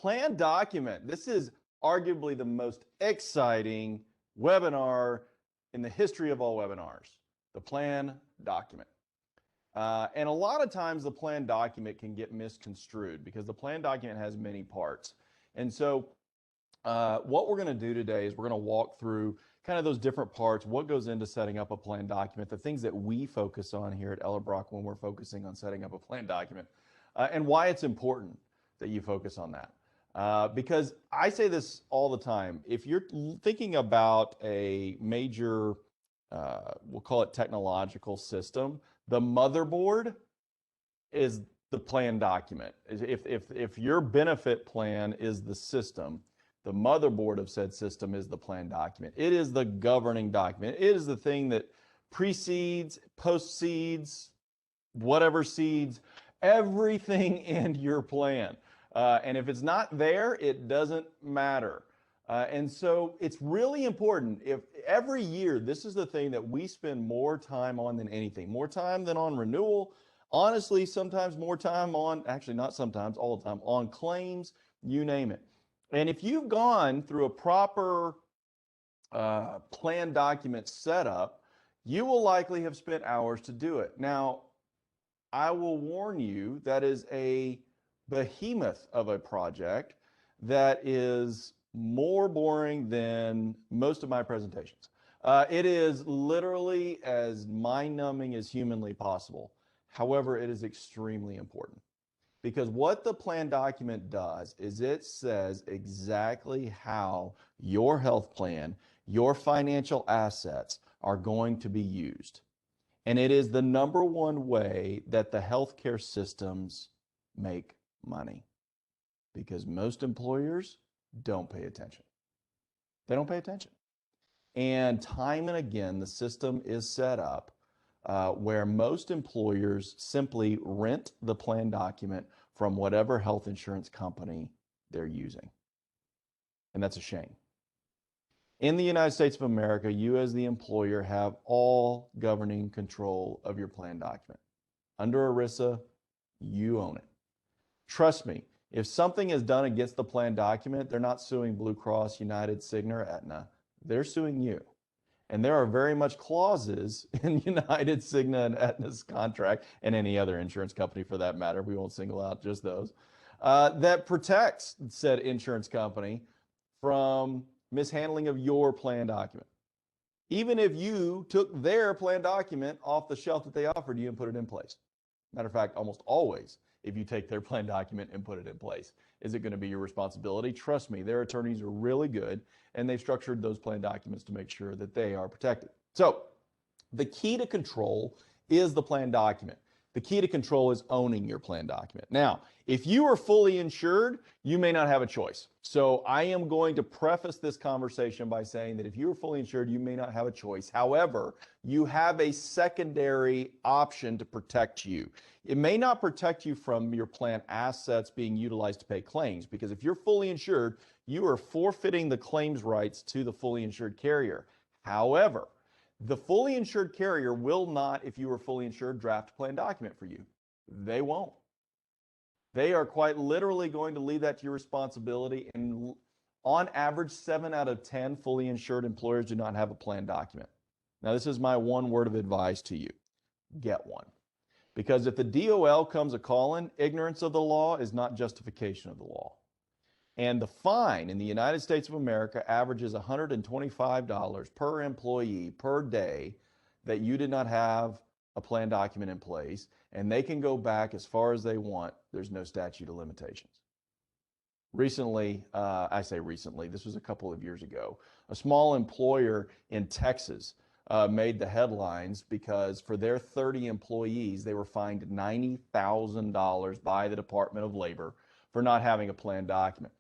plan document. This is arguably the most exciting webinar in the history of all webinars, the plan document. And a lot of times the plan document can get misconstrued because the plan document has many parts. And so what we're going to do today is we're going to walk through kind of those different parts, what goes into setting up a plan document, the things that we focus on here at Ellerbrock when we're focusing on setting up a plan document, and why it's important that you focus on that. Because I say this all the time, if you're thinking about a major, we'll call it technological system, the motherboard is the plan document. If your benefit plan is the system, the motherboard of said system is the plan document. It is the governing document. It is the thing that precedes, postcedes, whatever seeds, everything in your plan. And if it's not there, it doesn't matter. And so it's really important. If every year, this is the thing that we spend more time on than anything, more time than on renewal. Honestly, sometimes more time on, actually not sometimes, all the time, on claims, you name it. And if you've gone through a proper plan document setup, you will likely have spent hours to do it. Now, I will warn you, that is a behemoth of a project that is more boring than most of my presentations. It is literally as mind-numbing as humanly possible. However, it is extremely important because what the plan document does is it says exactly how your health plan, your financial assets are going to be used. And it is the number one way that the healthcare systems make money because most employers don't pay attention. They don't pay attention. And time and again, the system is set up where most employers simply rent the plan document from whatever health insurance company they're using. And that's a shame. In the United States of America, you as the employer have all governing control of your plan document. Under ERISA, you own it. Trust me, if something is done against the plan document, they're not suing Blue Cross, United, Cigna, or Aetna. They're suing you. And there are very much clauses in United, Cigna, and Aetna's contract, and any other insurance company for that matter, we won't single out just those, that protects said insurance company from mishandling of your plan document. Even if you took their plan document off the shelf that they offered you and put it in place. Matter of fact, almost always, if you take their plan document and put it in place, is it going to be your responsibility? Trust me, their attorneys are really good, and they've structured those plan documents to make sure that they are protected. So the key to control is the plan document. The key to control is owning your plan document. Now, if you are fully insured, you may not have a choice. So I am going to preface this conversation by saying that if you are fully insured, you may not have a choice. However, you have a secondary option to protect you. It may not protect you from your plan assets being utilized to pay claims, because if you're fully insured, you are forfeiting the claims rights to the fully insured carrier. However, the fully insured carrier will not, if you are fully insured, draft a plan document for you. They won't. They are quite literally going to leave that to your responsibility. And on average, 7 out of 10 fully insured employers do not have a plan document. Now, this is my one word of advice to you. Get one. Because if the DOL comes a-calling, ignorance of the law is not justification of the law. And the fine in the United States of America averages $125 per employee per day that you did not have a plan document in place, and they can go back as far as they want. There's no statute of limitations. Recently, I say recently, this was a couple of years ago, a small employer in Texas made the headlines because for their 30 employees, they were fined $90,000 by the Department of Labor for not having a plan document.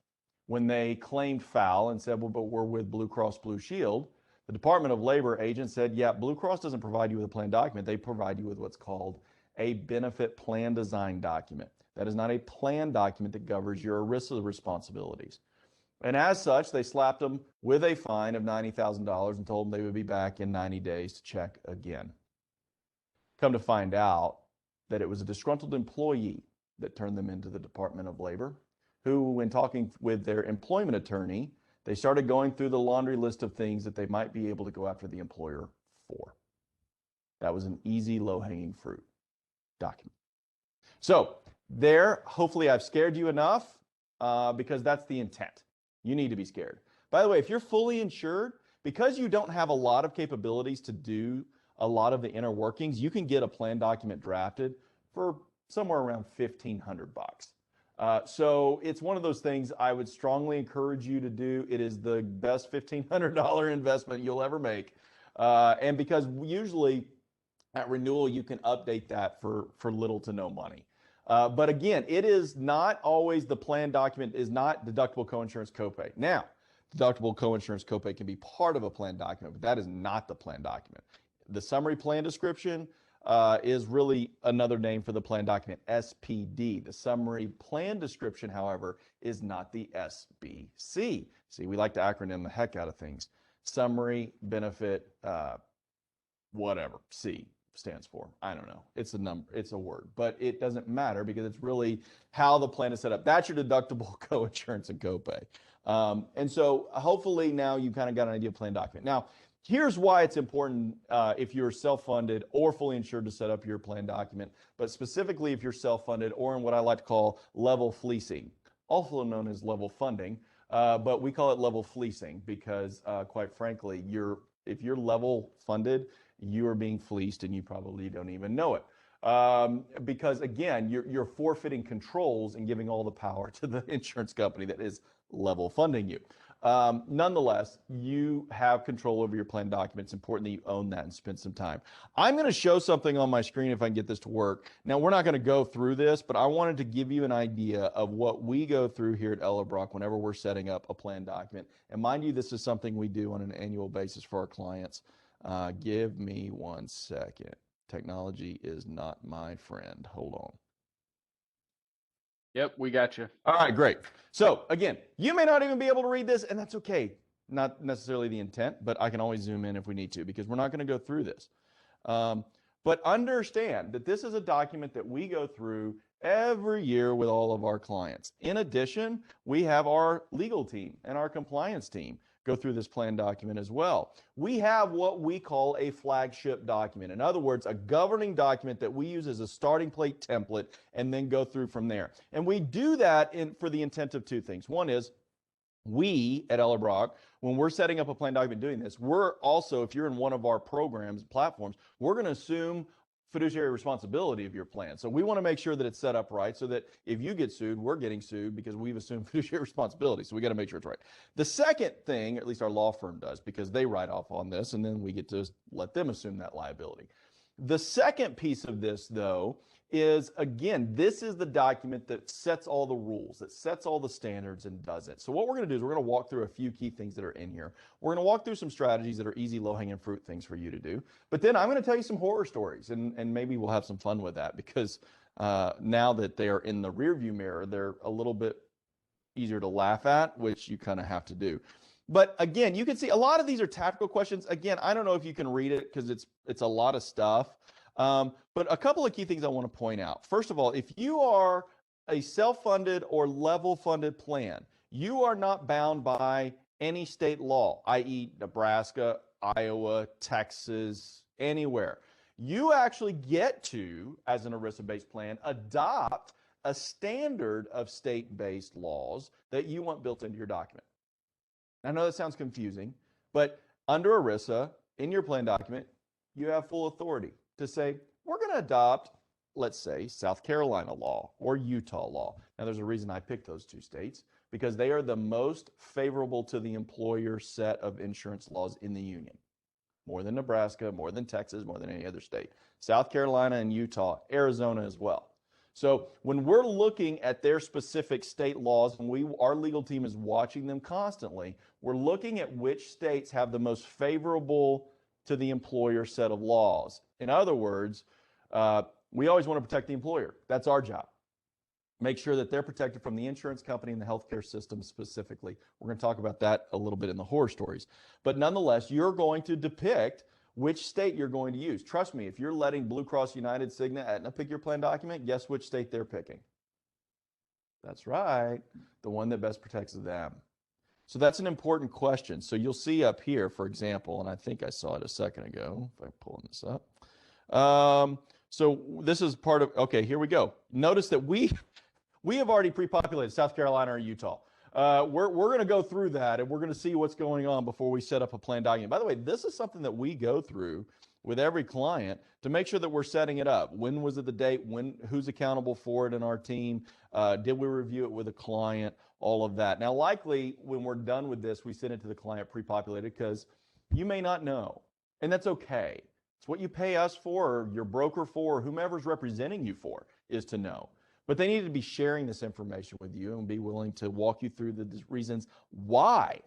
When they claimed foul and said, well, but we're with Blue Cross Blue Shield, the Department of Labor agent said, yeah, Blue Cross doesn't provide you with a plan document. They provide you with what's called a benefit plan design document. That is not a plan document that governs your ERISA responsibilities. And as such, they slapped them with a fine of $90,000 and told them they would be back in 90 days to check again. Come to find out that it was a disgruntled employee that turned them into the Department of Labor, who, when talking with their employment attorney, they started going through the laundry list of things that they might be able to go after the employer for. That was an easy, low-hanging fruit document. So there, hopefully I've scared you enough because that's the intent. You need to be scared. By the way, if you're fully insured, because you don't have a lot of capabilities to do a lot of the inner workings, you can get a plan document drafted for somewhere around $1,500. So it's one of those things I would strongly encourage you to do. It is the best $1,500 investment you'll ever make. And because usually at renewal, you can update that for little to no money. But again, it is not always the plan document is not deductible coinsurance copay. Now, deductible coinsurance copay can be part of a plan document, but that is not the plan document. The summary plan description is really another name for the plan document, SPD. The summary plan description, however, is not the SBC. See, we like to acronym the heck out of things. Summary benefit, whatever, C stands for. I don't know. It's a number, it's a word, but it doesn't matter because it's really how the plan is set up. That's your deductible coinsurance and copay. And so hopefully now you've kind of got an idea of plan document. Now, here's why it's important if you're self-funded or fully insured to set up your plan document, but specifically if you're self-funded or in what I like to call level fleecing, also known as level funding, but we call it level fleecing because quite frankly, if you're level funded, you are being fleeced and you probably don't even know it. Because again, you're forfeiting controls and giving all the power to the insurance company that is level funding you. Nonetheless, you have control over your plan document. It's important that you own that and spend some time. I'm going to show something on my screen if I can get this to work. Now, we're not going to go through this, but I wanted to give you an idea of what we go through here at Ellerbrock whenever we're setting up a plan document. And mind you, this is something we do on an annual basis for our clients. Give me 1 second. Technology is not my friend. Hold on. Yep, we got you. All right, great. So again, you may not even be able to read this, and that's okay. Not necessarily the intent, but I can always zoom in if we need to because we're not going to go through this. But understand that this is a document that we go through every year with all of our clients. In addition, we have our legal team and our compliance team go through this plan document as well. We have what we call a flagship document. In other words, a governing document that we use as a starting plate template and then go through from there. And we do that for the intent of two things. One is we at Ellerbrock, when we're setting up a plan document doing this, we're also, if you're in one of our programs, platforms, we're going to assume fiduciary responsibility of your plan. So we want to make sure that it's set up right so that if you get sued, we're getting sued because we've assumed fiduciary responsibility. So we got to make sure it's right. The second thing, at least our law firm does, because they write off on this and then we get to let them assume that liability. The second piece of this, though, is, again, this is the document that sets all the rules, that sets all the standards and does it. So what we're going to do is we're going to walk through a few key things that are in here. We're going to walk through some strategies that are easy, low-hanging fruit things for you to do. But then I'm going to tell you some horror stories, and maybe we'll have some fun with that because now that they are in the rearview mirror, they're a little bit easier to laugh at, which you kind of have to do. But again, you can see a lot of these are tactical questions. Again, I don't know if you can read it because it's a lot of stuff. But a couple of key things I want to point out. First of all, if you are a self-funded or level-funded plan, you are not bound by any state law, i.e. Nebraska, Iowa, Texas, anywhere. You actually get to, as an ERISA-based plan, adopt a standard of state-based laws that you want built into your document. I know that sounds confusing, but under ERISA, in your plan document, you have full authority to say, we're going to adopt, let's say, South Carolina law or Utah law. Now, there's a reason I picked those two states, because they are the most favorable to the employer set of insurance laws in the union. More than Nebraska, more than Texas, more than any other state. South Carolina and Utah, Arizona as well. So when we're looking at their specific state laws, and our legal team is watching them constantly, we're looking at which states have the most favorable to the employer set of laws. In other words, we always want to protect the employer. That's our job. Make sure that they're protected from the insurance company and the healthcare system specifically. We're going to talk about that a little bit in the horror stories. But nonetheless, you're going to depict which state you're going to use. Trust me, if you're letting Blue Cross, United, Cigna, Aetna pick your plan document, guess which state they're picking? That's right. The one that best protects them. So that's an important question. So you'll see up here, for example, and I think I saw it a second ago, if I'm pulling this up. So this is part of, okay, here we go. Notice that we have already pre-populated South Carolina or Utah. We're going to go through that, and we're going to see what's going on before we set up a plan document. By the way, this is something that we go through with every client to make sure that we're setting it up. When was it the date? Who's accountable for it in our team? Did we review it with a client? All of that. Now, likely when we're done with this, we send it to the client pre-populated because you may not know, and that's okay. It's what you pay us for, or your broker for, or whomever's representing you for, is to know. But they need to be sharing this information with you and be willing to walk you through the reasons why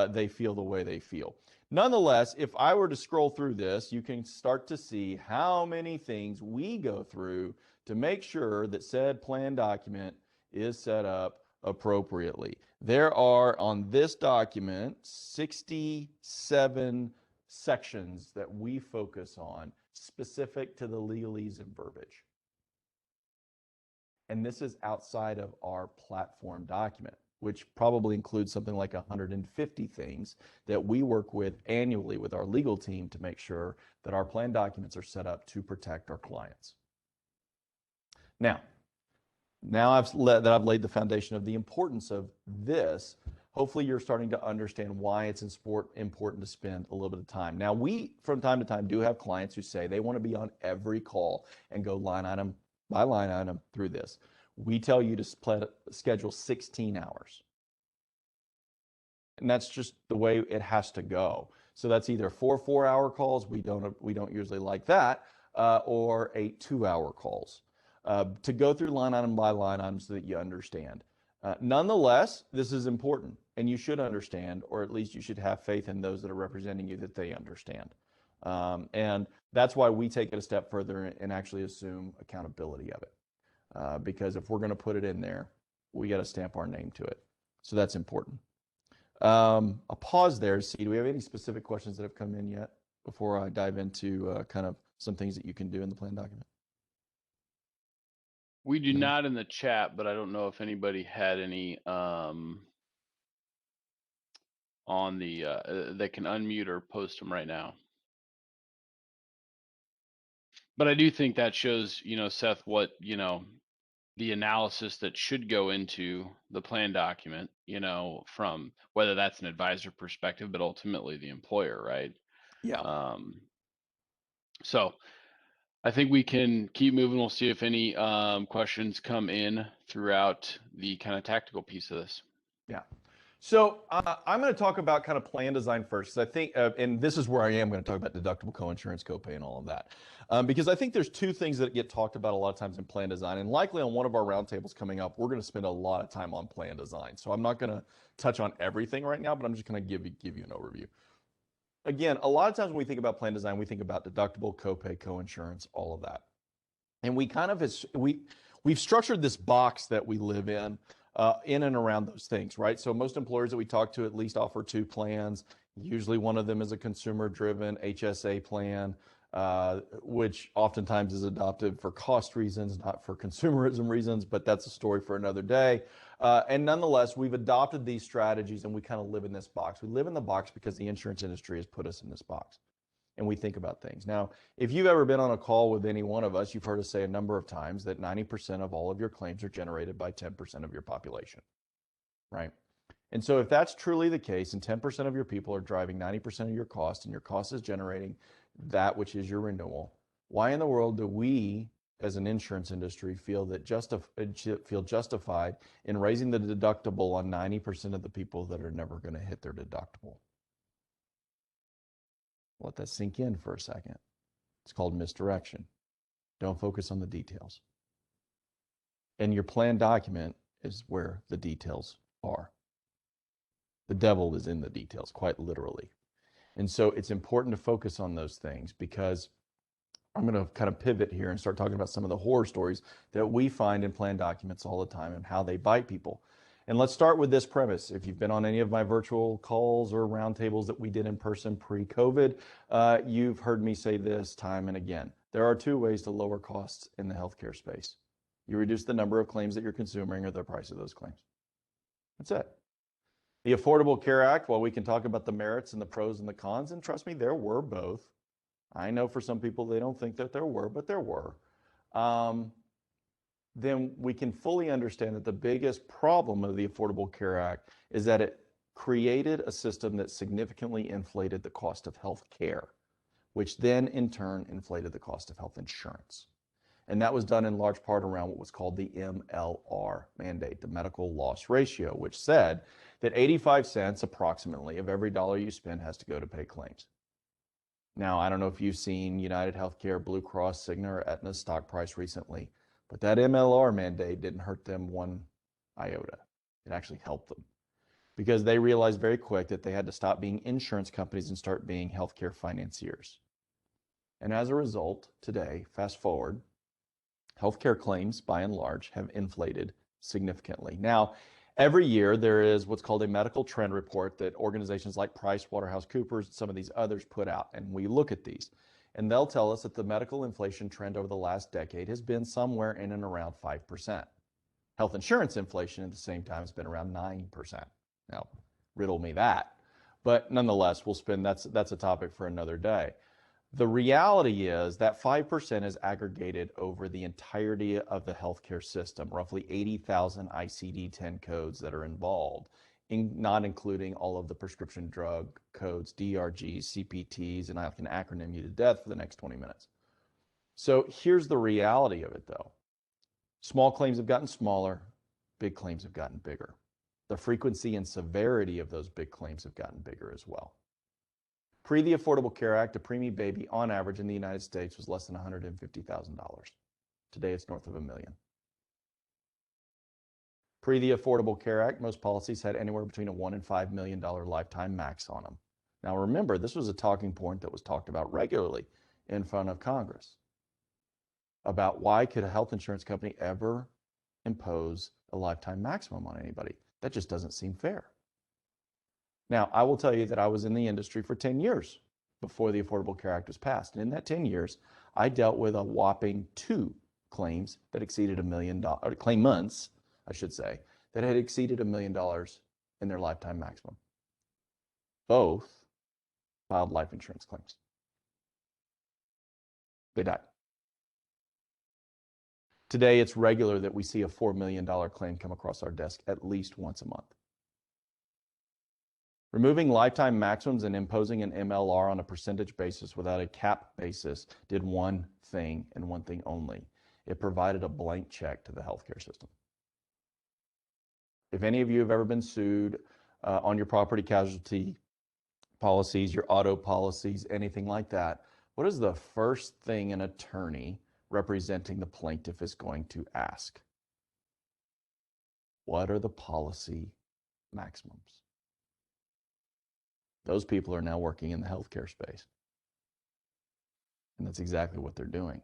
they feel the way they feel. Nonetheless, if I were to scroll through this, you can start to see how many things we go through to make sure that said plan document is set up appropriately. There are, on this document, 67 sections that we focus on specific to the legalese and verbiage. And this is outside of our platform document, which probably includes something like 150 things that we work with annually with our legal team to make sure that our plan documents are set up to protect our clients. Now I've laid the foundation of the importance of this. Hopefully you're starting to understand why it's important to spend a little bit of time. Now, we, from time to time, do have clients who say they want to be on every call and go line item by line item through this. We tell you to schedule 16 hours. And that's just the way it has to go. So that's either 4 4-hour calls, we don't usually like that, or 8 2-hour calls. To go through line item by line item so that you understand. Nonetheless, this is important, and you should understand, or at least you should have faith in those that are representing you that they understand. And that's why we take it a step further and actually assume accountability of it. Because if we're going to put it in there, we got to stamp our name to it. So that's important. I'll pause there to see, do we have any specific questions that have come in yet before I dive into kind of some things that you can do in the plan document? We do not in the chat, but I don't know if anybody had any on the they can unmute or post them right now. But I do think that shows, Seth, what, the analysis that should go into the plan document, from whether that's an advisor perspective, but ultimately the employer, right? Yeah. So I think we can keep moving. We'll see if any questions come in throughout the kind of tactical piece of this. Yeah. So I'm going to talk about kind of plan design first. I think, and this is where I am going to talk about deductible, coinsurance, copay, and all of that. Because I think there's two things that get talked about a lot of times in plan design. And likely on one of our roundtables coming up, we're going to spend a lot of time on plan design. So I'm not going to touch on everything right now, but I'm just going to give you an overview. Again, a lot of times when we think about plan design, we think about deductible, copay, coinsurance, all of that. And we kind of, we've structured this box that we live in and around those things, right? So most employers that we talk to at least offer 2 plans. Usually one of them is a consumer-driven HSA plan, which oftentimes is adopted for cost reasons, not for consumerism reasons, but that's a story for another day. And nonetheless, we've adopted these strategies and we kind of live in this box. We live in the box because the insurance industry has put us in this box. And we think about things. Now, if you've ever been on a call with any one of us, you've heard us say a number of times that 90% of all of your claims are generated by 10% of your population, right? And so if that's truly the case and 10% of your people are driving 90% of your cost and your cost is generating that which is your renewal, why in the world do we as an insurance industry feel justified in raising the deductible on 90% of the people that are never going to hit their deductible? Let that sink in for a second. It's called misdirection. Don't focus on the details. And your plan document is where the details are. The devil is in the details, quite literally. And so it's important to focus on those things because I'm going to kind of pivot here and start talking about some of the horror stories that we find in plan documents all the time and how they bite people. And let's start with this premise. If you've been on any of my virtual calls or roundtables that we did in person pre-COVID, you've heard me say this time and again. There are 2 ways to lower costs in the healthcare space. You reduce the number of claims that you're consuming or the price of those claims. That's it. The Affordable Care Act, while we can talk about the merits and the pros and the cons, and trust me, there were both. I know for some people they don't think that there were, but there were. Then we can fully understand that the biggest problem of the Affordable Care Act is that it created a system that significantly inflated the cost of health care, which then in turn inflated the cost of health insurance. And that was done in large part around what was called the MLR mandate, the medical loss ratio, which said that 85 cents approximately of every dollar you spend has to go to pay claims. Now, I don't know if you've seen United Healthcare, Blue Cross, Cigna, or Aetna's stock price recently, but that MLR mandate didn't hurt them one iota. It actually helped them because they realized very quick that they had to stop being insurance companies and start being healthcare financiers. And as a result, today, fast forward, healthcare claims by and large have inflated significantly. Now, every year there is what's called a medical trend report that organizations like PricewaterhouseCoopers and some of these others put out, and we look at these. And they'll tell us that the medical inflation trend over the last decade has been somewhere in and around 5%. Health insurance inflation at the same time has been around 9%. Now, riddle me that. But nonetheless, that's a topic for another day. The reality is that 5% is aggregated over the entirety of the healthcare system, roughly 80,000 ICD-10 codes that are involved, not including all of the prescription drug codes, DRGs, CPTs, and I can acronym you to death for the next 20 minutes. So here's the reality of it though. Small claims have gotten smaller, big claims have gotten bigger. The frequency and severity of those big claims have gotten bigger as well. Pre the Affordable Care Act, a preemie baby on average in the United States was less than $150,000. Today it's north of $1 million. Pre the Affordable Care Act, most policies had anywhere between a $1 and $5 million lifetime max on them. Now remember, this was a talking point that was talked about regularly in front of Congress about why could a health insurance company ever impose a lifetime maximum on anybody? That just doesn't seem fair. Now, I will tell you that I was in the industry for 10 years before the Affordable Care Act was passed. And in that 10 years, I dealt with a whopping 2 claims that exceeded $1 million, or claimants, I should say, that had exceeded $1 million in their lifetime maximum. Both filed life insurance claims. They died. Today, it's regular that we see a $4 million claim come across our desk at least once a month. Removing lifetime maximums and imposing an MLR on a percentage basis without a cap basis did one thing and one thing only. It provided a blank check to the healthcare system. If any of you have ever been sued on your property casualty policies, your auto policies, anything like that, what is the first thing an attorney representing the plaintiff is going to ask? What are the policy maximums? Those people are now working in the healthcare space. And that's exactly what they're doing.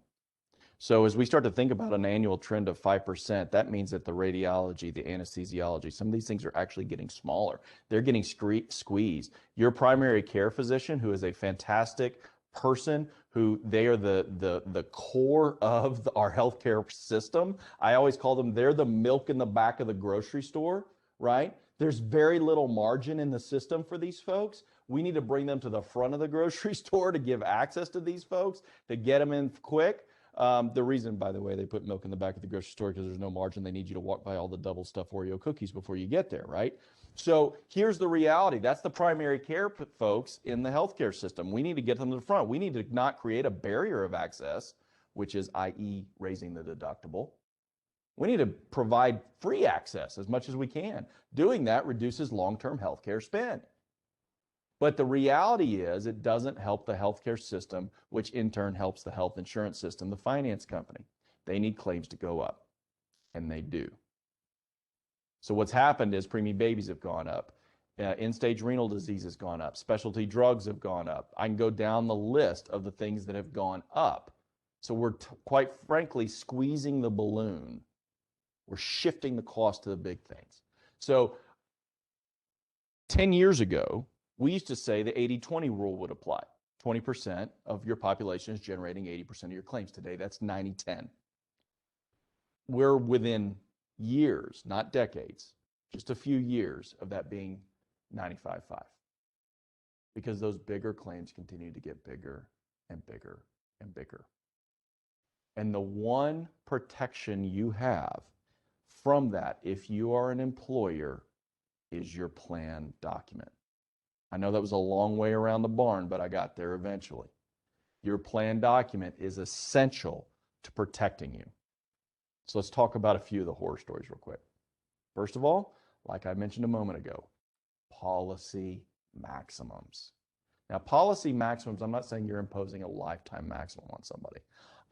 So as we start to think about an annual trend of 5%, that means that the radiology, the anesthesiology, some of these things are actually getting smaller. They're getting squeezed. Your primary care physician, who is a fantastic person, who they are the core of our healthcare system. I always call them, they're the milk in the back of the grocery store, right? There's very little margin in the system for these folks. We need to bring them to the front of the grocery store to give access to these folks, to get them in quick. The reason, by the way, they put milk in the back of the grocery store because there's no margin. They need you to walk by all the double stuffed Oreo cookies before you get there, right? So here's the reality. That's the primary care folks in the healthcare system. We need to get them to the front. We need to not create a barrier of access, which is i.e. raising the deductible. We need to provide free access as much as we can. Doing that reduces long-term healthcare spend. But the reality is it doesn't help the healthcare system, which in turn helps the health insurance system, the finance company. They need claims to go up, and they do. So what's happened is preemie babies have gone up. End-stage renal disease has gone up. Specialty drugs have gone up. I can go down the list of the things that have gone up. So we're quite frankly squeezing the balloon. We're shifting the cost to the big things. So 10 years ago, we used to say the 80-20 rule would apply. 20% of your population is generating 80% of your claims. Today, that's 90-10. we're within years, not decades, just a few years of that being 95.5, because those bigger claims continue to get bigger and bigger and bigger. And the one protection you have from that, if you are an employer, is your plan document. I know that was a long way around the barn, but I got there eventually. Your plan document is essential to protecting you. So let's talk about a few of the horror stories real quick. First of all, like I mentioned a moment ago, policy maximums. Now, policy maximums, I'm not saying you're imposing a lifetime maximum on somebody.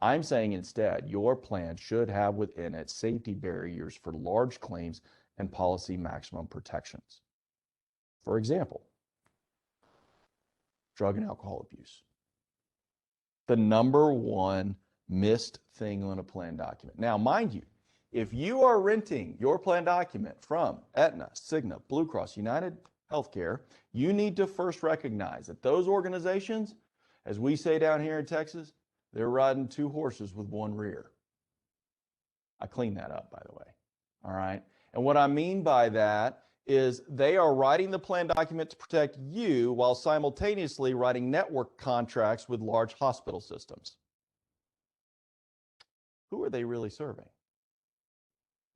I'm saying instead, your plan should have within it safety barriers for large claims and policy maximum protections. For example, drug and alcohol abuse. The number one missed thing on a plan document. Now, mind you, if you are renting your plan document from Aetna, Cigna, Blue Cross, United Healthcare, you need to first recognize that those organizations, as we say down here in Texas, they're riding two horses with one rear. I cleaned that up, by the way. All right. And what I mean by that is they are writing the plan document to protect you while simultaneously writing network contracts with large hospital systems. Who are they really serving?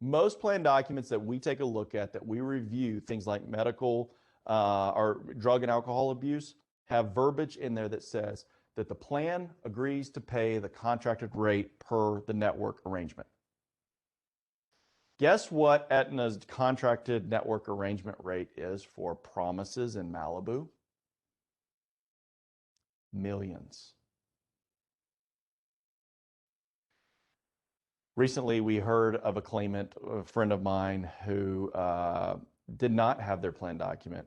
Most plan documents that we take a look at, that we review, things like medical or drug and alcohol abuse, have verbiage in there that says that the plan agrees to pay the contracted rate per the network arrangement. Guess what Aetna's contracted network arrangement rate is for Promises in Malibu? Millions. Recently, we heard of a claimant, a friend of mine, who did not have their plan document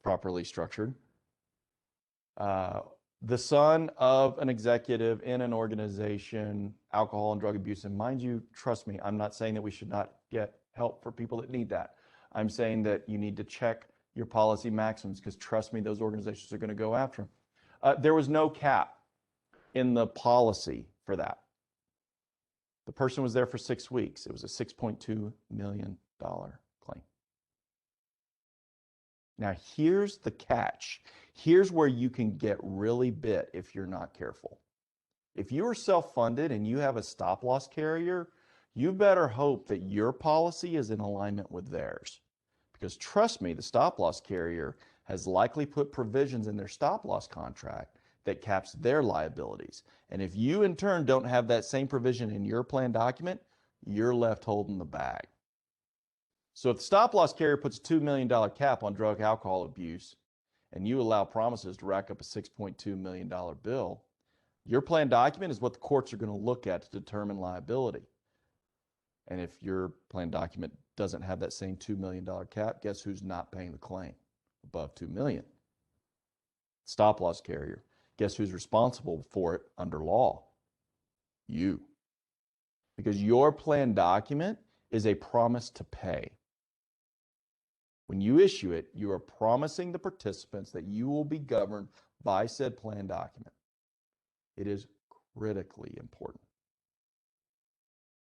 properly structured. The son of an executive in an organization, alcohol and drug abuse, and mind you, trust me, I'm not saying that we should not get help for people that need that. I'm saying that you need to check your policy maxims, because trust me, those organizations are going to go after them. There was no cap in the policy for that. The person was there for 6 weeks. It was a $6.2 million claim. Now, here's the catch. Here's where you can get really bit if you're not careful. If you are self-funded and you have a stop-loss carrier, you better hope that your policy is in alignment with theirs. Because trust me, the stop-loss carrier has likely put provisions in their stop-loss contract that caps their liabilities. And if you in turn don't have that same provision in your plan document, you're left holding the bag. So if the stop-loss carrier puts a $2 million cap on drug alcohol abuse, and you allow Promises to rack up a $6.2 million bill, your plan document is what the courts are going to look at to determine liability. And if your plan document doesn't have that same $2 million cap, guess who's not paying the claim above $2 million? Stop-loss carrier. Guess who's responsible for it under law? You. Because your plan document is a promise to pay. When you issue it, you are promising the participants that you will be governed by said plan document. It is critically important.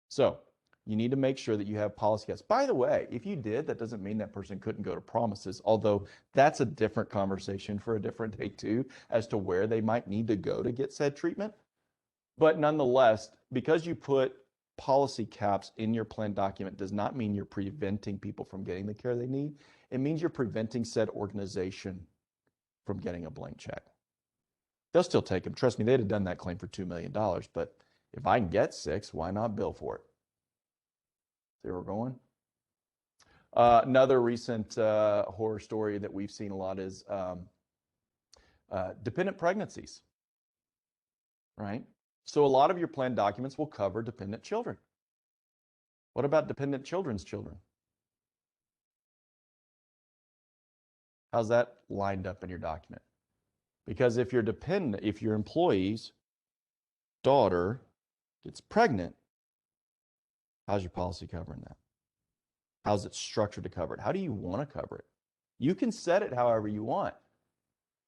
So, you need to make sure that you have policy gaps. By the way, if you did, that doesn't mean that person couldn't go to Promises, although that's a different conversation for a different day too, as to where they might need to go to get said treatment. But nonetheless, because you put policy caps in your plan document does not mean you're preventing people from getting the care they need. It means you're preventing said organization from getting a blank check. They'll still take them. Trust me, they'd have done that claim for $2 million, but if I can get 6, why not bill for it? See where we're going? Another recent horror story that we've seen a lot is dependent pregnancies, right? So a lot of your plan documents will cover dependent children. What about dependent children's children? How's that lined up in your document? Because if your employee's daughter gets pregnant, how's your policy covering that? How's it structured to cover it? How do you want to cover it? You can set it however you want.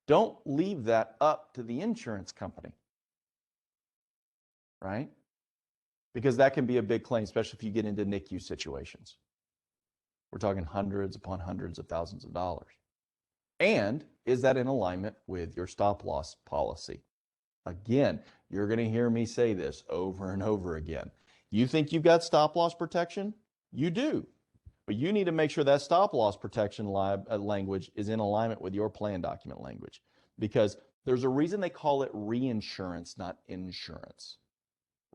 Don't leave that up to the insurance company, right? because that can be a big claim, especially if you get into NICU situations. We're talking hundreds upon hundreds of thousands of dollars. And is that in alignment with your stop loss policy? Again, you're going to hear me say this over and over again. You think you've got stop loss protection? You do. But you need to make sure that stop loss protection language is in alignment with your plan document language, because there's a reason they call it reinsurance, not insurance.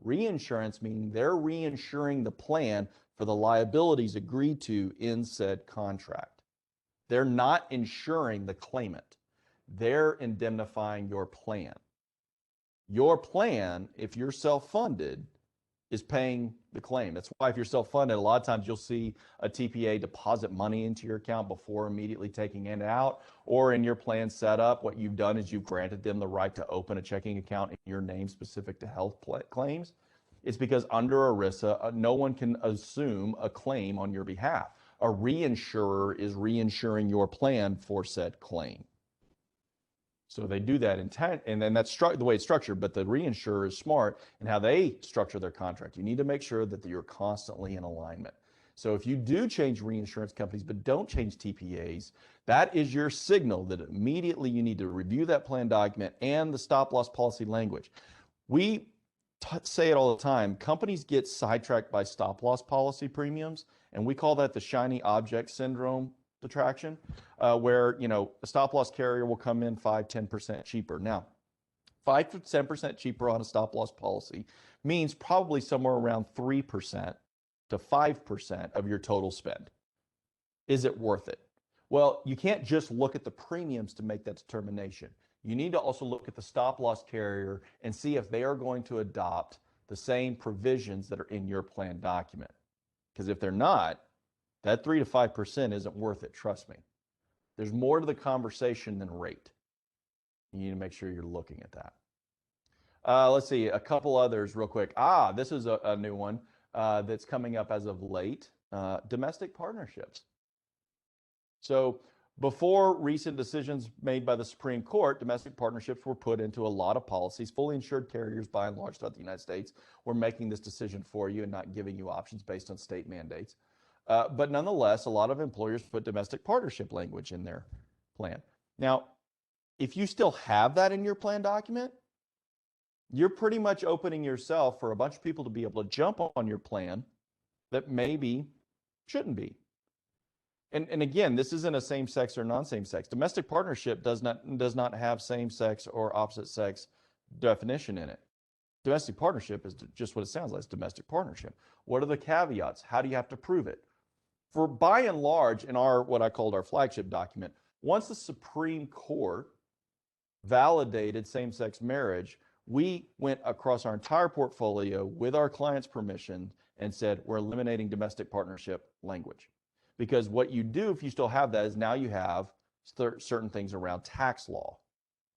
Reinsurance meaning they're reinsuring the plan for the liabilities agreed to in said contract. They're not insuring the claimant. They're indemnifying your plan. Your plan, if you're self-funded, is paying the claim. That's why if you're self-funded, a lot of times you'll see a TPA deposit money into your account before immediately taking it out, or in your plan setup, what you've done is you've granted them the right to open a checking account in your name specific to health claims. It's because under ERISA, no one can assume a claim on your behalf. A reinsurer is reinsuring your plan for said claim. So they do that intent, and then that's the way it's structured, but the reinsurer is smart in how they structure their contract. You need to make sure that you're constantly in alignment. So if you do change reinsurance companies but don't change TPAs, that is your signal that immediately you need to review that plan document and the stop loss policy language. We say it all the time. Companies get sidetracked by stop loss policy premiums, and we call that the shiny object syndrome detraction, where a stop loss carrier will come in 5-10% cheaper. Now, 5 to 10% cheaper on a stop loss policy means probably somewhere around 3% to 5% of your total spend. Is it worth it? Well, you can't just look at the premiums to make that determination. You need to also look at the stop loss carrier and see if they are going to adopt the same provisions that are in your plan document. Because if they're not, that 3 to 5% isn't worth it, trust me. There's more to the conversation than rate. You need to make sure you're looking at that. Let's see, a couple others real quick. This is a new one that's coming up as of late, domestic partnerships. So before recent decisions made by the Supreme Court, domestic partnerships were put into a lot of policies. Fully insured carriers, by and large, throughout the United States, were making this decision for you and not giving you options based on state mandates. But nonetheless, a lot of employers put domestic partnership language in their plan. Now, if you still have that in your plan document, you're pretty much opening yourself for a bunch of people to be able to jump on your plan that maybe shouldn't be. And again, this isn't a same-sex or non-same-sex. Domestic partnership does not have same-sex or opposite-sex definition in it. Domestic partnership is just what it sounds like. It's domestic partnership. What are the caveats? How do you have to prove it? For by and large, in what I called our flagship document, once the Supreme Court validated same-sex marriage, we went across our entire portfolio with our client's permission and said, we're eliminating domestic partnership language. Because what you do if you still have that is now you have certain things around tax law,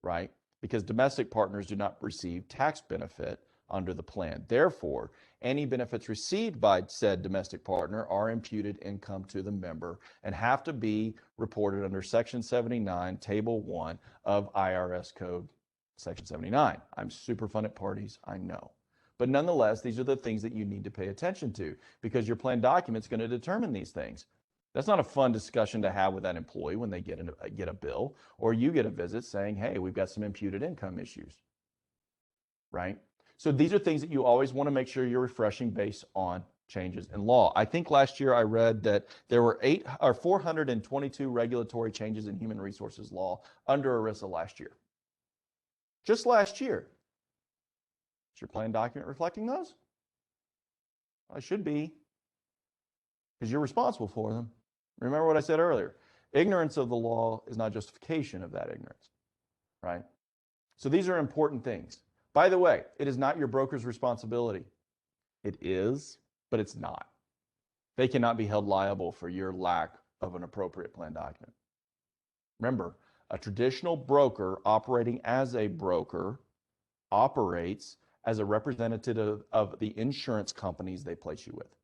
right? Because domestic partners do not receive tax benefit under the plan. Therefore, any benefits received by said domestic partner are imputed income to the member and have to be reported under Section 79, Table 1 of IRS Code Section 79. I'm super fun at parties, I know. But nonetheless, these are the things that you need to pay attention to because your plan document is going to determine these things. That's not a fun discussion to have with that employee when they get a bill or you get a visit saying, hey, we've got some imputed income issues, right? So these are things that you always want to make sure you're refreshing based on changes in law. I think last year I read that there were 422 regulatory changes in human resources law under ERISA last year. Just last year. Is your plan document reflecting those? Well, it should be, because you're responsible for them. Remember what I said earlier. Ignorance of the law is not justification of that ignorance, right? So these are important things. By the way, it is not your broker's responsibility. It is, but it's not. They cannot be held liable for your lack of an appropriate plan document. Remember, a traditional broker operating as a broker operates as a representative of the insurance companies they place you with,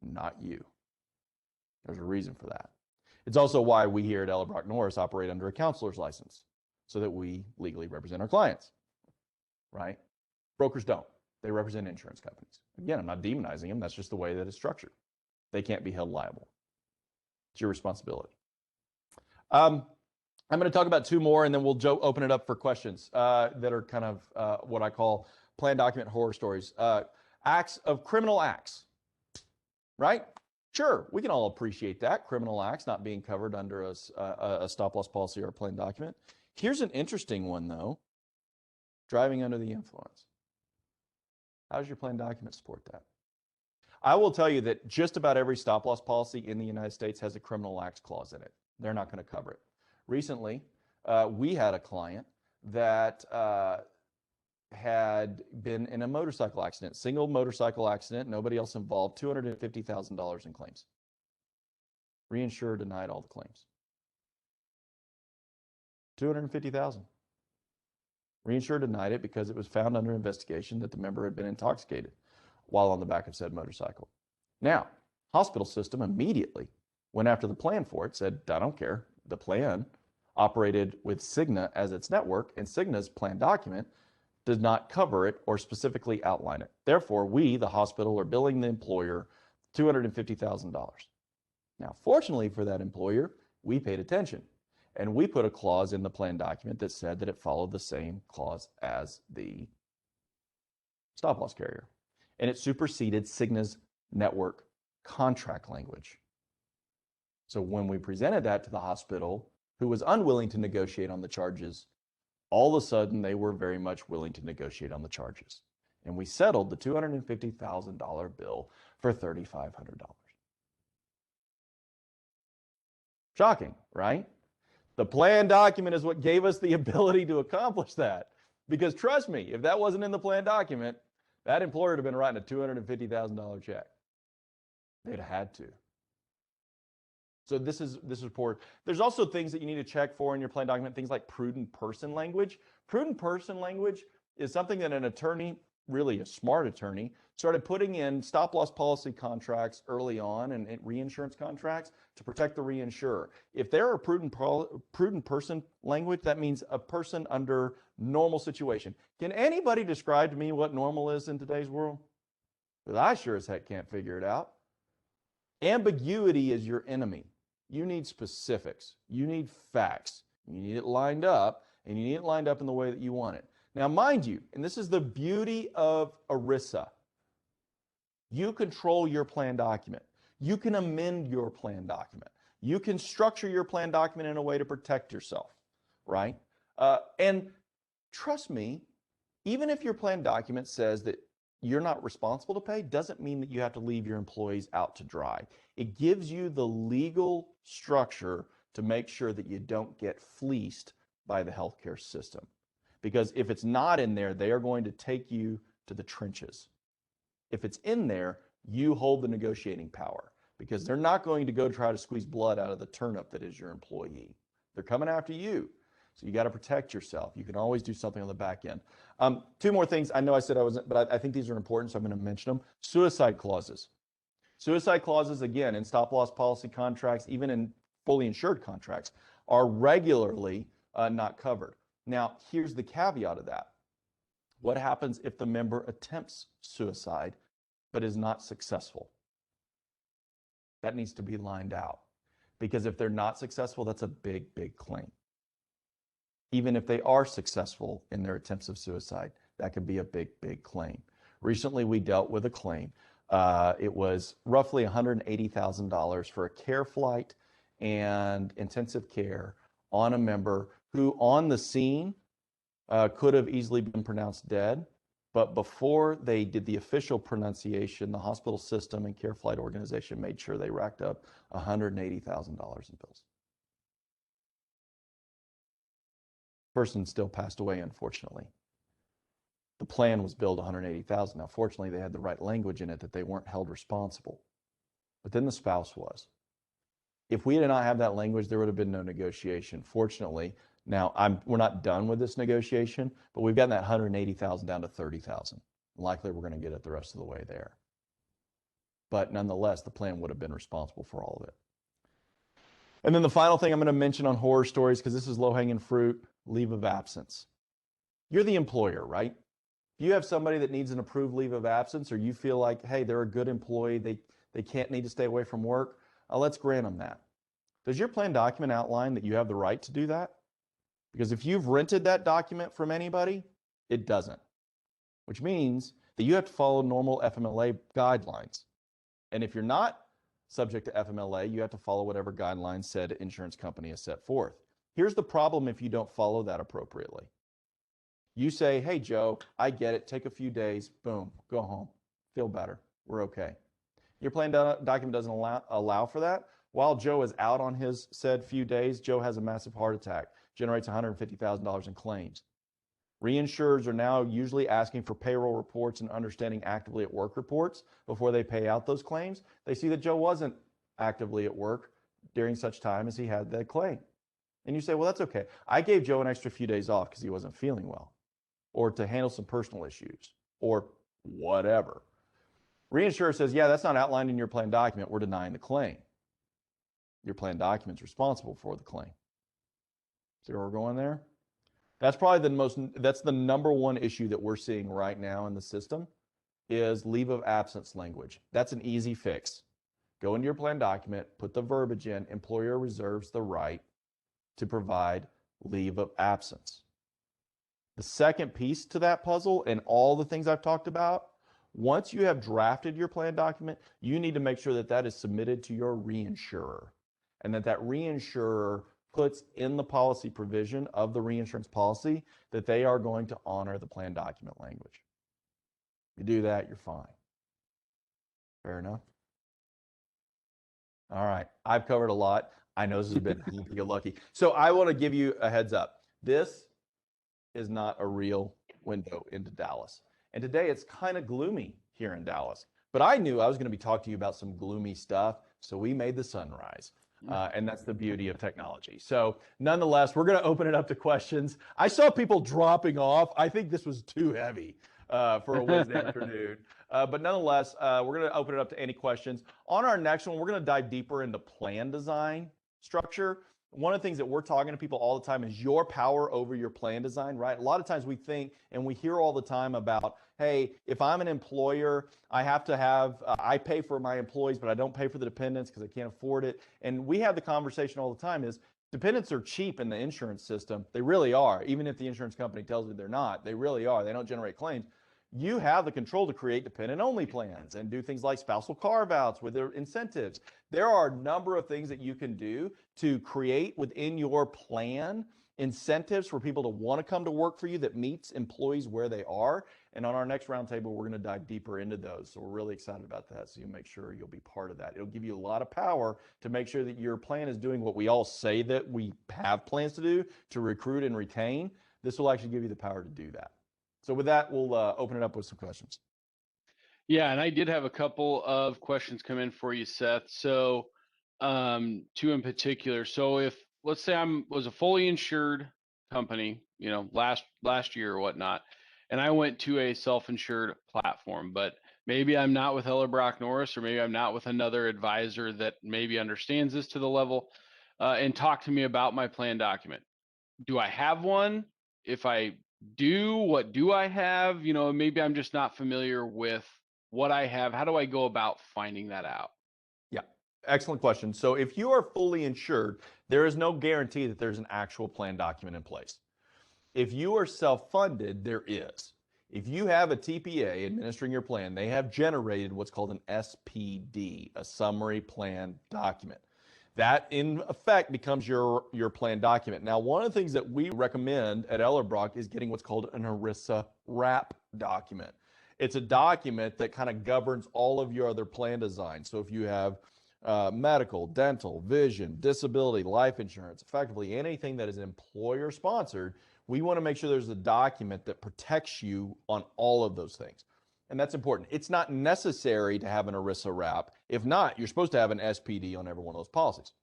not you. There's a reason for that. It's also why we here at Ellerbrock-Norris operate under a counselor's license so that we legally represent our clients, right? Brokers don't. They represent insurance companies. Again, I'm not demonizing them. That's just the way that it's structured. They can't be held liable. It's your responsibility. I'm going to talk about two more, and then we'll open it up for questions that are kind of what I call plan document horror stories. Acts of criminal acts, right? Sure, we can all appreciate that. Criminal acts not being covered under a stop-loss policy or a plan document. Here's an interesting one, though. Driving under the influence. How does your plan document support that? I will tell you that just about every stop-loss policy in the United States has a criminal acts clause in it. They're not going to cover it. Recently, we had a client that had been in a motorcycle accident, single motorcycle accident, nobody else involved, $250,000 in claims. Reinsurer denied all the claims. $250,000. Reinsurer denied it because it was found under investigation that the member had been intoxicated while on the back of said motorcycle. Now, hospital system immediately went after the plan for it, said, I don't care. The plan operated with Cigna as its network, and Cigna's plan document does not cover it or specifically outline it. Therefore, we, the hospital, are billing the employer $250,000. Now, fortunately for that employer, we paid attention, and we put a clause in the plan document that said that it followed the same clause as the stop-loss carrier, and it superseded Cigna's network contract language. So when we presented that to the hospital, who was unwilling to negotiate on the charges, all of a sudden they were very much willing to negotiate on the charges. And we settled the $250,000 bill for $3,500. Shocking, right? The plan document is what gave us the ability to accomplish that. Because trust me, if that wasn't in the plan document, that employer would have been writing a $250,000 check. They'd have had to. So this is report. There's also things that you need to check for in your plan document, things like prudent person language. Prudent person language is something that an attorney, really a smart attorney, started putting in stop-loss policy contracts early on and reinsurance contracts to protect the reinsurer. If there are prudent person language, that means a person under normal situation. Can anybody describe to me what normal is in today's world? Because I sure as heck can't figure it out. Ambiguity is your enemy. You need specifics. You need facts. You need it lined up, and you need it lined up in the way that you want it. Now, mind you, and this is the beauty of ERISA, you control your plan document. You can amend your plan document. You can structure your plan document in a way to protect yourself, right? And trust me, even if your plan document says that you're not responsible to pay, doesn't mean that you have to leave your employees out to dry. It gives you the legal structure to make sure that you don't get fleeced by the healthcare system. Because if it's not in there, they are going to take you to the trenches. If it's in there, you hold the negotiating power, because they're not going to go try to squeeze blood out of the turnip that is your employee. They're coming after you. So you got to protect yourself. You can always do something on the back end. Two more things. I know I said I wasn't, but I think these are important, so I'm going to mention them. Suicide clauses. Suicide clauses, again, in stop-loss policy contracts, even in fully insured contracts, are regularly not covered. Now, here's the caveat of that. What happens if the member attempts suicide but is not successful? That needs to be lined out, because if they're not successful, that's a big, big claim. Even if they are successful in their attempts of suicide, that could be a big, big claim. Recently, we dealt with a claim. It was roughly $180,000 for a care flight and intensive care on a member who on the scene could have easily been pronounced dead. But before they did the official pronunciation, the hospital system and care flight organization made sure they racked up $180,000 in bills. Person still passed away, unfortunately. The plan was billed $180,000. Now, fortunately, they had the right language in it that they weren't held responsible. But then the spouse was. If we did not have that language, there would have been no negotiation. Fortunately, now we're not done with this negotiation, but we've gotten that $180,000 down to $30,000. Likely, we're going to get it the rest of the way there. But nonetheless, the plan would have been responsible for all of it. And then the final thing I'm going to mention on horror stories, because this is low-hanging fruit, leave of absence. You're the employer, right? If you have somebody that needs an approved leave of absence, or you feel like, hey, they're a good employee, they can't need to stay away from work, let's grant them that. Does your plan document outline that you have the right to do that? Because if you've rented that document from anybody, it doesn't, which means that you have to follow normal FMLA guidelines. And if you're not subject to FMLA, you have to follow whatever guidelines said insurance company has set forth. Here's the problem if you don't follow that appropriately. You say, hey, Joe, I get it. Take a few days. Boom, go home. Feel better. We're okay. Your plan document doesn't allow for that. While Joe is out on his said few days, Joe has a massive heart attack, generates $150,000 in claims. Reinsurers are now usually asking for payroll reports and understanding actively at work reports before they pay out those claims. They see that Joe wasn't actively at work during such time as he had that claim. And you say, well, that's okay. I gave Joe an extra few days off because he wasn't feeling well, or to handle some personal issues, or whatever. Reinsurer says, yeah, that's not outlined in your plan document. We're denying the claim. Your plan document's responsible for the claim. See where we're going there? That's probably that's the number one issue that we're seeing right now in the system is leave of absence language. That's an easy fix. Go into your plan document, put the verbiage in, employer reserves the right to provide leave of absence. The second piece to that puzzle and all the things I've talked about, once you have drafted your plan document, you need to make sure that that is submitted to your reinsurer and that reinsurer puts in the policy provision of the reinsurance policy that they are going to honor the plan document language. You do that, you're fine. Fair enough? All right, I've covered a lot. I know this has been happy-go-lucky. So I want to give you a heads up. This is not a real window into Dallas. And today it's kind of gloomy here in Dallas. But I knew I was going to be talking to you about some gloomy stuff, so we made the sun rise. And that's the beauty of technology. So nonetheless, we're going to open it up to questions. I saw people dropping off. I think this was too heavy for a Wednesday afternoon. But nonetheless, we're going to open it up to any questions. On our next one, we're going to dive deeper into plan design structure. One of the things that we're talking to people all the time is your power over your plan design, right? A lot of times we think and we hear all the time about, hey, if I'm an employer, I have to have, I pay for my employees, but I don't pay for the dependents because I can't afford it. And we have the conversation all the time is dependents are cheap in the insurance system. They really are. Even if the insurance company tells you they're not, they really are. They don't generate claims. You have the control to create dependent-only plans and do things like spousal carve-outs with their incentives. There are a number of things that you can do to create within your plan incentives for people to want to come to work for you that meets employees where they are. And on our next roundtable, we're going to dive deeper into those. So we're really excited about that. So you make sure you'll be part of that. It'll give you a lot of power to make sure that your plan is doing what we all say that we have plans to do, to recruit and retain. This will actually give you the power to do that. So with that, we'll open it up with some questions. Yeah, and I did have a couple of questions come in for you, Seth. So two in particular. So if, let's say was a fully insured company, last year or whatnot, and I went to a self-insured platform, but maybe I'm not with Ellerbrock-Norris, or maybe I'm not with another advisor that maybe understands this to the level, and talk to me about my plan document. Do I have one? If I do, what do I have? Maybe I'm just not familiar with what I have. How do I go about finding that out? Yeah, excellent question. So if you are fully insured, there is no guarantee that there's an actual plan document in place. If you are self-funded, there is. If you have a TPA administering your plan, they have generated what's called an SPD, a summary plan document. That, in effect, becomes your plan document. Now, one of the things that we recommend at Ellerbrock is getting what's called an ERISA wrap document. It's a document that kind of governs all of your other plan designs. So if you have medical, dental, vision, disability, life insurance, effectively anything that is employer-sponsored, we want to make sure there's a document that protects you on all of those things. And that's important. It's not necessary to have an ERISA wrap. If not, you're supposed to have an SPD on every one of those policies.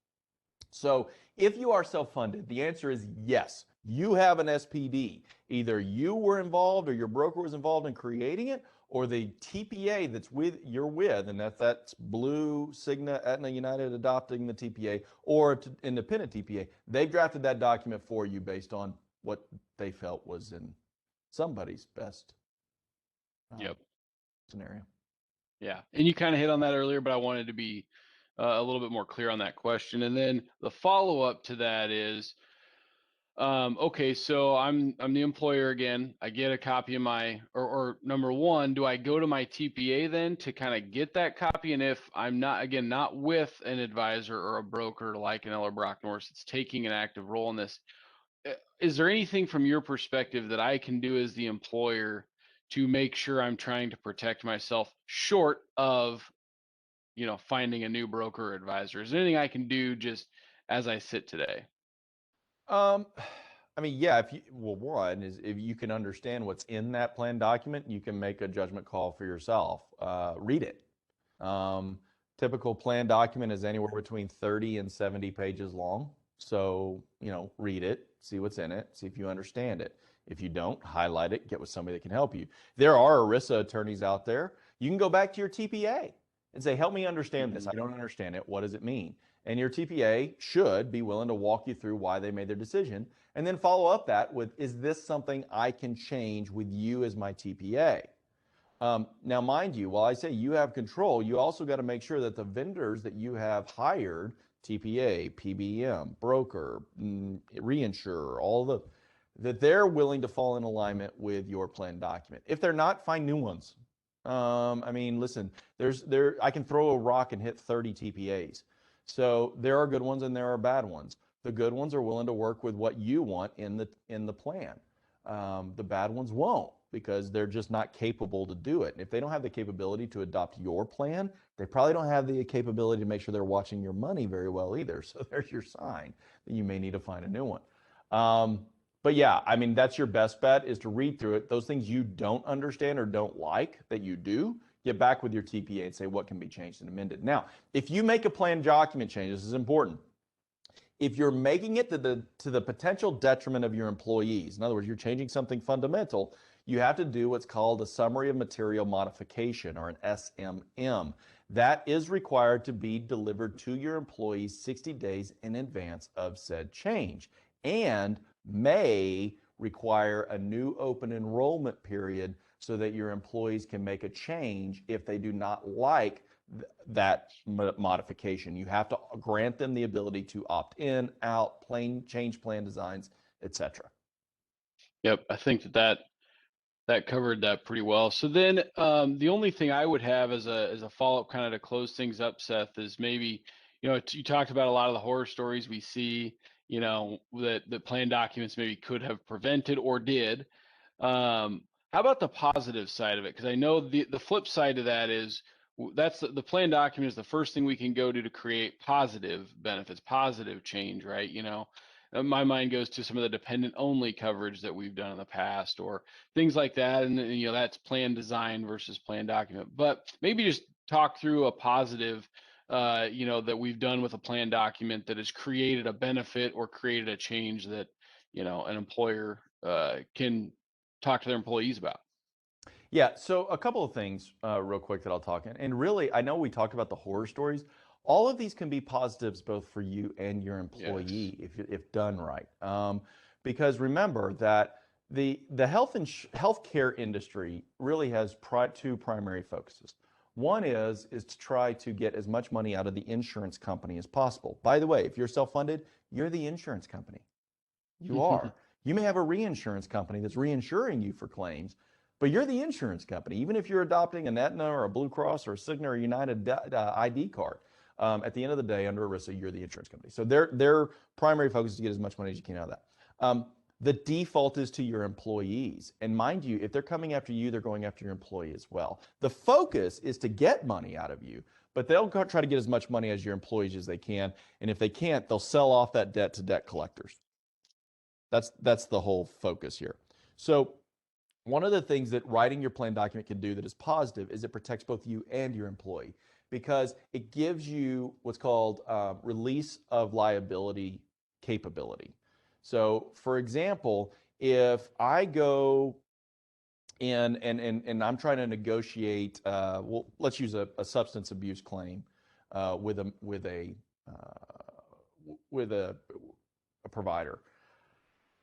So if you are self-funded, the answer is yes, you have an SPD. Either you were involved or your broker was involved in creating it, or the TPA you're with, and that's Blue, Cigna, Aetna, United adopting the TPA, or independent TPA. They've drafted that document for you based on what they felt was in somebody's best Yep. scenario. Yeah. And you kind of hit on that earlier, but I wanted to be a little bit more clear on that question. And then the follow up to that is, okay, so I'm the employer again. I get a copy of my, or number one, do I go to my TPA then to kind of get that copy? And if I'm not, again, not with an advisor or a broker like an Ellerbrock-Norris that's taking an active role in this, is there anything from your perspective that I can do as the employer to make sure I'm trying to protect myself short of, finding a new broker or advisor? Is there anything I can do just as I sit today? Um, I mean, yeah, one is if you can understand what's in that plan document, you can make a judgment call for yourself. Read it. Um, Typical plan document is anywhere between 30 and 70 pages long. So, read it, see what's in it, see if you understand it. If you don't, highlight it, get with somebody that can help you. There are ERISA attorneys out there. You can go back to your TPA and say, help me understand this. I don't understand it. What does it mean? And your TPA should be willing to walk you through why they made their decision and then follow up that with, is this something I can change with you as my TPA? Now, mind you, while I say you have control, you also got to make sure that the vendors that you have hired, TPA, PBM, broker, reinsurer, that they're willing to fall in alignment with your plan document. If they're not, find new ones. I mean, listen, I can throw a rock and hit 30 TPAs. So there are good ones and there are bad ones. The good ones are willing to work with what you want in the plan. The bad ones won't because they're just not capable to do it. And if they don't have the capability to adopt your plan, they probably don't have the capability to make sure they're watching your money very well either. So there's your sign that you may need to find a new one. But yeah, I mean, that's your best bet is to read through it. Those things you don't understand or don't like that you do, get back with your TPA and say what can be changed and amended. Now, if you make a plan document change, this is important. If you're making it to the potential detriment of your employees, in other words, you're changing something fundamental, you have to do what's called a summary of material modification, or an SMM. That is required to be delivered to your employees 60 days in advance of said change, and may require a new open enrollment period so that your employees can make a change if they do not like that modification. You have to grant them the ability to opt in, out, change plan designs, etc. Yep, I think that covered that pretty well. So then, the only thing I would have as a follow up, kind of to close things up, Seth, is maybe you talked about a lot of the horror stories we see, that the plan documents maybe could have prevented or did. How about the positive side of it? Because I know the flip side of that is that's the plan document is the first thing we can go to create positive benefits, positive change, right? My mind goes to some of the dependent only coverage that we've done in the past or things like that. And that's plan design versus plan document. But maybe just talk through a positive, that we've done with a plan document that has created a benefit or created a change that, an employer can talk to their employees about. Yeah, so a couple of things real quick that I'll talk in. And really, I know we talked about the horror stories. All of these can be positives both for you and your Yes. employee if done right. Because remember that the healthcare industry really has two primary focuses. One is to try to get as much money out of the insurance company as possible. By the way, if you're self-funded, you're the insurance company. You are. You may have a reinsurance company that's reinsuring you for claims, but you're the insurance company. Even if you're adopting an Aetna or a Blue Cross or a Cigna or United ID card, at the end of the day, under ERISA, you're the insurance company. So their primary focus is to get as much money as you can out of that. The default is to your employees. And mind you, if they're coming after you, they're going after your employee as well. The focus is to get money out of you, but they'll try to get as much money as your employees as they can. And if they can't, they'll sell off that debt to debt collectors. That's the whole focus here. So one of the things that writing your plan document can do that is positive is it protects both you and your employee because it gives you what's called release of liability capability. So for example, if I go in and I'm trying to negotiate, well, let's use a substance abuse claim with a provider.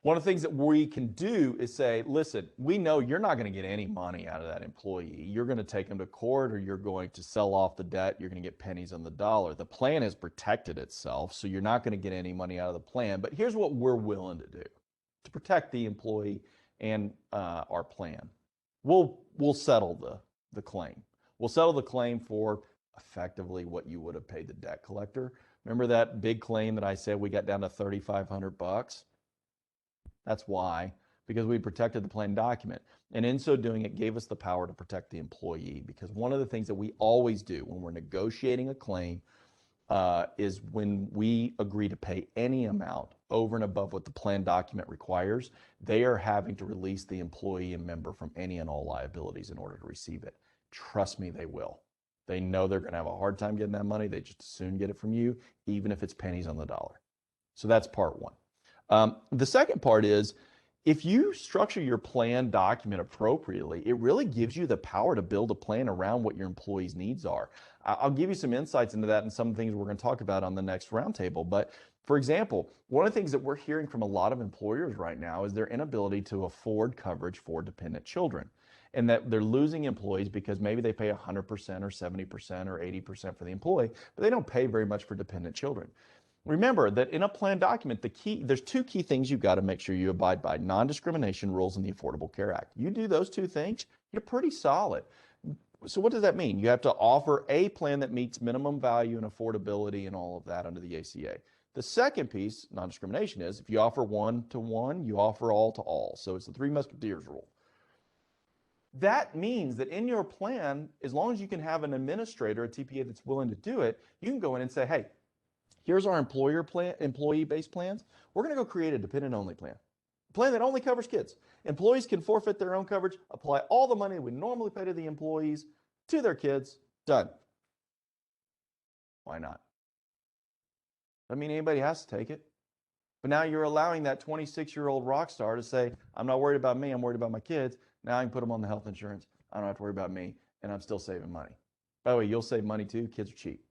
One of the things that we can do is say, listen, we know you're not going to get any money out of that employee. You're going to take them to court, or you're going to sell off the debt. You're going to get pennies on the dollar. The plan has protected itself, so you're not going to get any money out of the plan. But here's what we're willing to do to protect the employee and our plan. We'll settle the claim. We'll settle the claim for effectively what you would have paid the debt collector. Remember that big claim that I said we got down to $3,500? That's why, because we protected the plan document. And in so doing, it gave us the power to protect the employee, because one of the things that we always do when we're negotiating a claim is when we agree to pay any amount over and above what the plan document requires, they are having to release the employee and member from any and all liabilities in order to receive it. Trust me, they will. They know they're going to have a hard time getting that money. They just as soon get it from you, even if it's pennies on the dollar. So that's part one. The second part is, if you structure your plan document appropriately, it really gives you the power to build a plan around what your employees' needs are. I'll give you some insights into that and some things we're going to talk about on the next roundtable. But for example, one of the things that we're hearing from a lot of employers right now is their inability to afford coverage for dependent children, and that they're losing employees because maybe they pay 100% or 70% or 80% for the employee, but they don't pay very much for dependent children. Remember that in a plan document, there's two key things you've got to make sure you abide by: non-discrimination rules and the Affordable Care Act. You do those two things, you're pretty solid. So what does that mean? You have to offer a plan that meets minimum value and affordability and all of that under the ACA. The second piece, non-discrimination, is if you offer one to one, you offer all to all. So it's the Three Musketeers rule. That means that in your plan, as long as you can have an administrator, a TPA that's willing to do it, you can go in and say, hey, here's our employee-based plans. We're going to go create a dependent-only plan. A plan that only covers kids. Employees can forfeit their own coverage, apply all the money we normally pay to the employees to their kids. Done. Why not? I mean, anybody has to take it. But now you're allowing that 26-year-old rock star to say, I'm not worried about me, I'm worried about my kids. Now I can put them on the health insurance. I don't have to worry about me, and I'm still saving money. By the way, you'll save money too. Kids are cheap.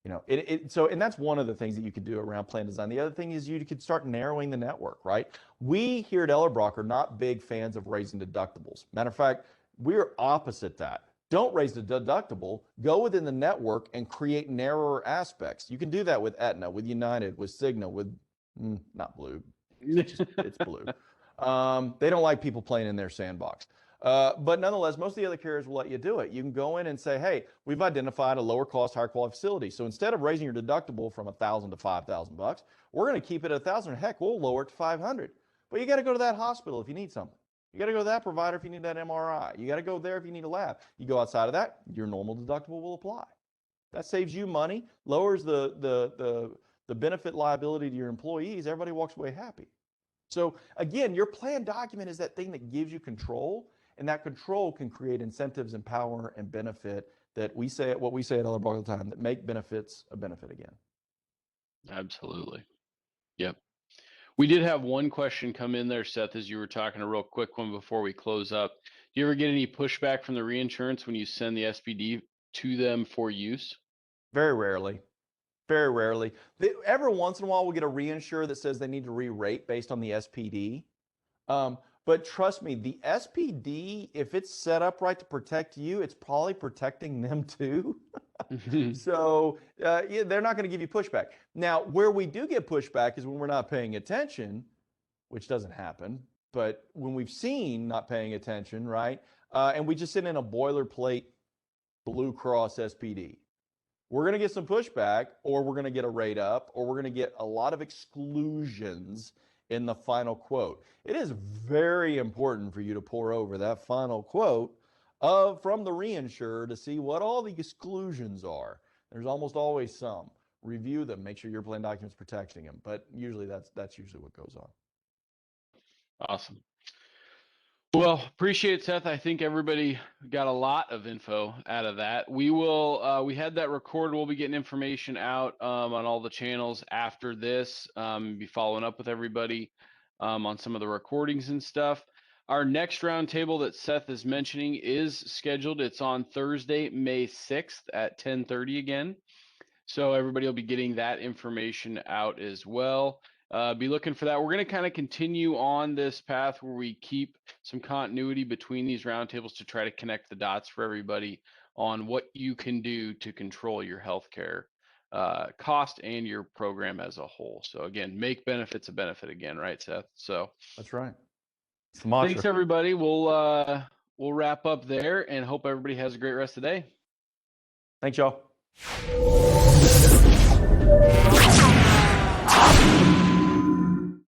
You know, and that's one of the things that you could do around plan design. The other thing is you could start narrowing the network, right? We here at Ellerbrock are not big fans of raising deductibles. Matter of fact, we're opposite that. Don't raise the deductible. Go within the network and create narrower aspects. You can do that with Aetna, with United, with Cigna, with not Blue. It's Blue. They don't like people playing in their sandbox. But nonetheless, most of the other carriers will let you do it. You can go in and say, hey, we've identified a lower cost, higher quality facility. So instead of raising your deductible from $1,000 to $5,000, we're going to keep it at $1,000. Heck, we'll lower it to $500. But you got to go to that hospital if you need something. You got to go to that provider if you need that MRI. You got to go there if you need a lab. You go outside of that, your normal deductible will apply. That saves you money, lowers the benefit liability to your employees. Everybody walks away happy. So again, your plan document is that thing that gives you control. And that control can create incentives and power and benefit that we say, what we say at Ellerbrock all the time, that make benefits a benefit again. Absolutely. Yep. We did have one question come in there, Seth, as you were talking, a real quick one before we close up. Do you ever get any pushback from the reinsurance when you send the SPD to them for use? Very rarely. Very rarely. Every once in a while, we'll get a reinsurer that says they need to re-rate based on the SPD. But trust me, the SPD, if it's set up right to protect you, it's probably protecting them too. So yeah, they're not going to give you pushback. Now, where we do get pushback is when we're not paying attention, which doesn't happen. But when we've seen not paying attention, right, and we just send in a boilerplate Blue Cross SPD, we're going to get some pushback, or we're going to get a rate up, or we're going to get a lot of exclusions in the final quote. It is very important for you to pour over that final quote from the reinsurer to see what all the exclusions are. There's almost always some. Review them, make sure your plan document's protecting them. But usually that's usually what goes on. Awesome. Well, appreciate it, Seth. I think everybody got a lot of info out of that. We will, we had that recorded. We'll be getting information out on all the channels after this. Be following up with everybody on some of the recordings and stuff. Our next roundtable that Seth is mentioning is scheduled. It's on Thursday, May 6th at 10:30 again. So everybody will be getting that information out as well. be looking for that. We're going to kind of continue on this path where we keep some continuity between these roundtables to try to connect the dots for everybody on what you can do to control your healthcare cost and your program as a whole. So again, make benefits a benefit again, right, Seth? So That's right. It's the mantra. Thanks, everybody. We'll wrap up there and hope everybody has a great rest of the day. Thanks, y'all.